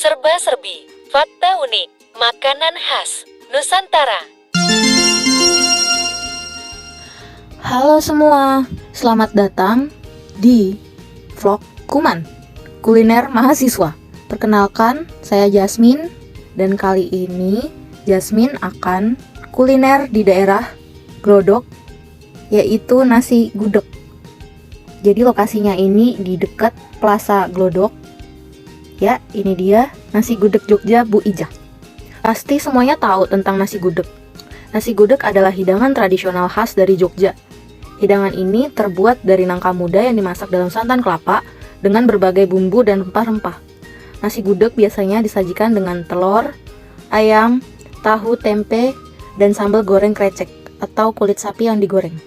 Serba-serbi, fakta unik, makanan khas Nusantara. Halo semua, selamat datang di vlog Kuman, kuliner mahasiswa. Perkenalkan, saya Jasmine, dan kali ini Jasmine akan kuliner di daerah Glodok, yaitu nasi gudeg. Jadi lokasinya ini di dekat Plaza Glodok. Ya, ini dia nasi gudeg Jogja Bu Ijah. Pasti semuanya tahu tentang nasi gudeg. Nasi gudeg adalah hidangan tradisional khas dari Jogja. Hidangan ini terbuat dari nangka muda yang dimasak dalam santan kelapa dengan berbagai bumbu dan rempah-rempah. Nasi gudeg biasanya disajikan dengan telur, ayam, tahu, tempe, dan sambal goreng krecek atau kulit sapi yang digoreng.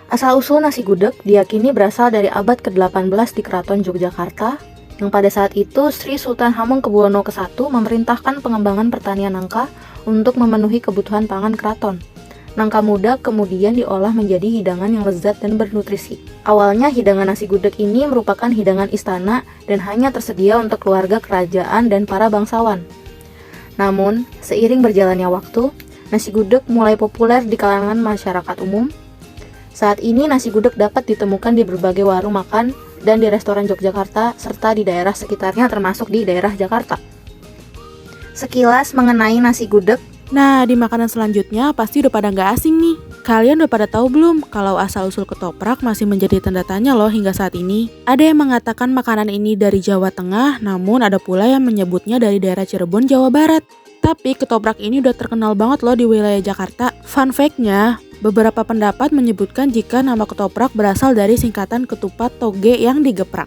Asal-usul nasi gudeg diyakini berasal dari abad ke-18 di Keraton Yogyakarta, yang pada saat itu Sri Sultan Hamengkubuwono ke-1 memerintahkan pengembangan pertanian nangka untuk memenuhi kebutuhan pangan keraton. Nangka muda kemudian diolah menjadi hidangan yang lezat dan bernutrisi. Awalnya hidangan nasi gudeg ini merupakan hidangan istana dan hanya tersedia untuk keluarga kerajaan dan para bangsawan. Namun, seiring berjalannya waktu, nasi gudeg mulai populer di kalangan masyarakat umum. Saat ini nasi gudeg dapat ditemukan di berbagai warung makan dan di restoran Yogyakarta serta di daerah sekitarnya termasuk di daerah Jakarta. Sekilas mengenai nasi gudeg. Nah, di makanan selanjutnya pasti udah pada nggak asing nih. Kalian udah pada tahu belum kalau asal-usul ketoprak masih menjadi tanda tanya loh hingga saat ini? Ada yang mengatakan makanan ini dari Jawa Tengah, namun ada pula yang menyebutnya dari daerah Cirebon, Jawa Barat. Tapi ketoprak ini udah terkenal banget loh di wilayah Jakarta. Fun fact-nya, beberapa pendapat menyebutkan jika nama ketoprak berasal dari singkatan ketupat toge yang digeprak.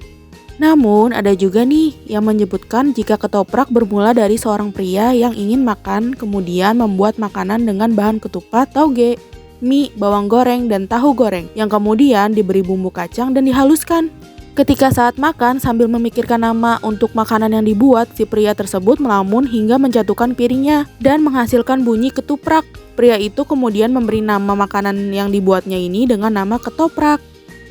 Namun, ada juga nih yang menyebutkan jika ketoprak bermula dari seorang pria yang ingin makan kemudian membuat makanan dengan bahan ketupat, toge, mie, bawang goreng, dan tahu goreng yang kemudian diberi bumbu kacang dan dihaluskan. Ketika saat makan sambil memikirkan nama untuk makanan yang dibuat, si pria tersebut melamun hingga menjatuhkan piringnya dan menghasilkan bunyi ketuprak. Pria itu kemudian memberi nama makanan yang dibuatnya ini dengan nama ketoprak.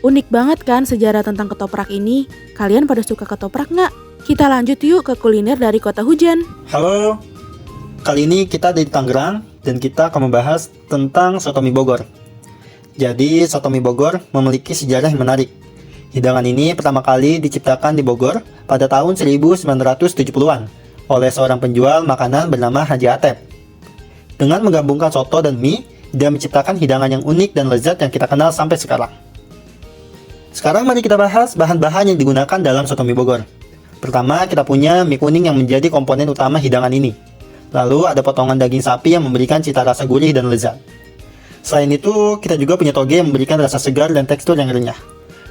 Unik banget kan sejarah tentang ketoprak ini? Kalian pada suka ketoprak nggak? Kita lanjut yuk ke kuliner dari kota hujan. Halo, kali ini kita ada di Tangerang dan kita akan membahas tentang soto mie Bogor. Jadi soto mie Bogor memiliki sejarah yang menarik. Hidangan ini pertama kali diciptakan di Bogor pada tahun 1970-an oleh seorang penjual makanan bernama Haji Atep. Dengan menggabungkan soto dan mie, dia menciptakan hidangan yang unik dan lezat yang kita kenal sampai sekarang. Sekarang mari kita bahas bahan-bahan yang digunakan dalam soto mie Bogor. Pertama, kita punya mie kuning yang menjadi komponen utama hidangan ini. Lalu ada potongan daging sapi yang memberikan cita rasa gurih dan lezat. Selain itu, kita juga punya toge yang memberikan rasa segar dan tekstur yang renyah.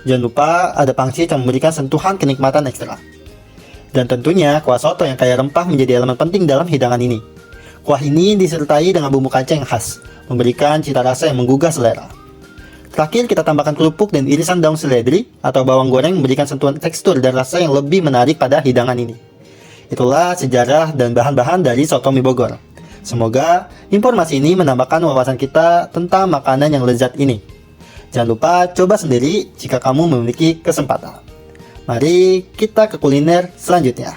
Jangan lupa ada pangsit yang memberikan sentuhan kenikmatan ekstra. Dan tentunya kuah soto yang kaya rempah menjadi elemen penting dalam hidangan ini. Kuah ini disertai dengan bumbu kacang yang khas, memberikan cita rasa yang menggugah selera. Terakhir kita tambahkan kerupuk dan irisan daun seledri atau bawang goreng memberikan sentuhan tekstur dan rasa yang lebih menarik pada hidangan ini. Itulah sejarah dan bahan-bahan dari soto mie Bogor. Semoga informasi ini menambahkan wawasan kita tentang makanan yang lezat ini. Jangan lupa coba sendiri jika kamu memiliki kesempatan. Mari kita ke kuliner selanjutnya.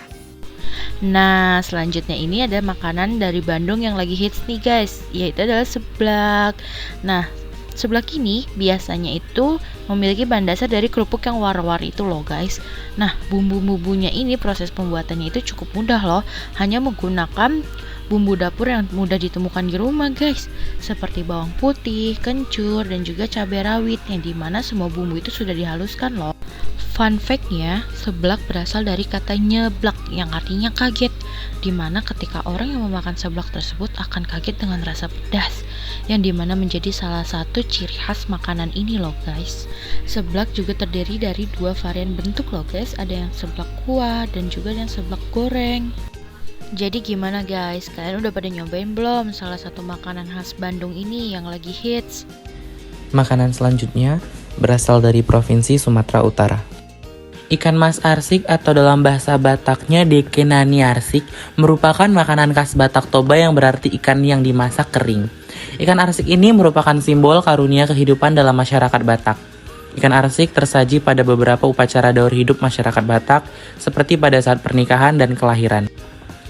Nah, selanjutnya ini ada makanan dari Bandung yang lagi hits nih guys, yaitu adalah seblak. Nah, seblak ini biasanya itu memiliki bahan dasar dari kerupuk yang war-war itu loh guys. Nah, bumbu-bumbunya ini proses pembuatannya itu cukup mudah loh, hanya menggunakan bumbu dapur yang mudah ditemukan di rumah guys, seperti bawang putih, kencur, dan juga cabai rawit yang dimana semua bumbu itu sudah dihaluskan loh. Fun fact-nya, seblak berasal dari kata nyeblak yang artinya kaget, dimana ketika orang yang memakan seblak tersebut akan kaget dengan rasa pedas, yang dimana menjadi salah satu ciri khas makanan ini loh guys. Seblak juga terdiri dari dua varian bentuk loh guys, ada yang seblak kuah dan juga yang seblak goreng. Jadi gimana guys, kalian udah pada nyobain belum salah satu makanan khas Bandung ini yang lagi hits? Makanan selanjutnya berasal dari Provinsi Sumatera Utara. Ikan mas arsik atau dalam bahasa Bataknya dekenani arsik merupakan makanan khas Batak Toba yang berarti ikan yang dimasak kering. Ikan arsik ini merupakan simbol karunia kehidupan dalam masyarakat Batak. Ikan arsik tersaji pada beberapa upacara daur hidup masyarakat Batak, seperti pada saat pernikahan dan kelahiran.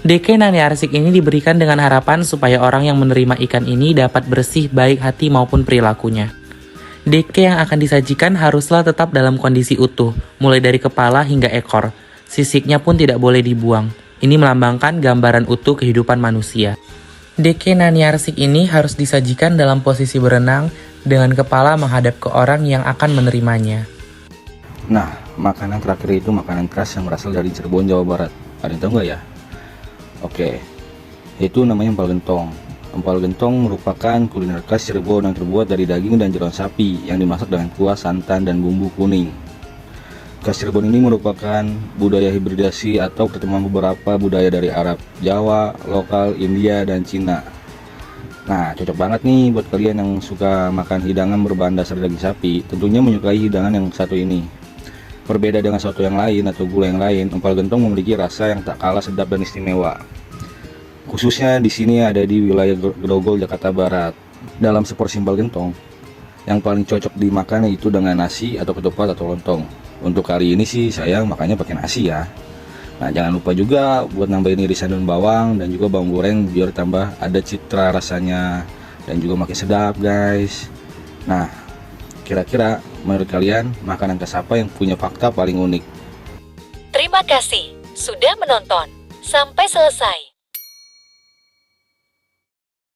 Deke nani arsik ini diberikan dengan harapan supaya orang yang menerima ikan ini dapat bersih baik hati maupun perilakunya. Deke yang akan disajikan haruslah tetap dalam kondisi utuh, mulai dari kepala hingga ekor. Sisiknya pun tidak boleh dibuang. Ini melambangkan gambaran utuh kehidupan manusia. Deke nani arsik ini harus disajikan dalam posisi berenang dengan kepala menghadap ke orang yang akan menerimanya. Nah, makanan terakhir itu makanan khas yang berasal dari Cirebon, Jawa Barat. Ada yang tahu nggak ya? Oke, itu namanya empal gentong. Empal gentong merupakan kuliner khas Cirebon yang terbuat dari daging dan jeroan sapi yang dimasak dengan kuah, santan, dan bumbu kuning. Khas Cirebon ini merupakan budaya hibridasi atau pertemuan beberapa budaya dari Arab, Jawa, lokal, India, dan Cina. Nah, cocok banget nih buat kalian yang suka makan hidangan berbahan dasar daging sapi, tentunya menyukai hidangan yang satu ini. Berbeda dengan soto yang lain atau gulai yang lain, empal gentong memiliki rasa yang tak kalah sedap dan istimewa. Khususnya di sini ada di wilayah Grogol, Jakarta Barat. Dalam seporsi empal gentong, yang paling cocok dimakan itu dengan nasi atau ketupat atau lontong. Untuk kali ini sih saya makannya pakai nasi ya. Nah, jangan lupa juga buat nambahin irisan daun bawang dan juga bawang goreng biar tambah ada citra rasanya dan juga makin sedap, guys. Nah, kira-kira menurut kalian makanan khas apa yang punya fakta paling unik? Terima kasih sudah menonton. Sampai selesai.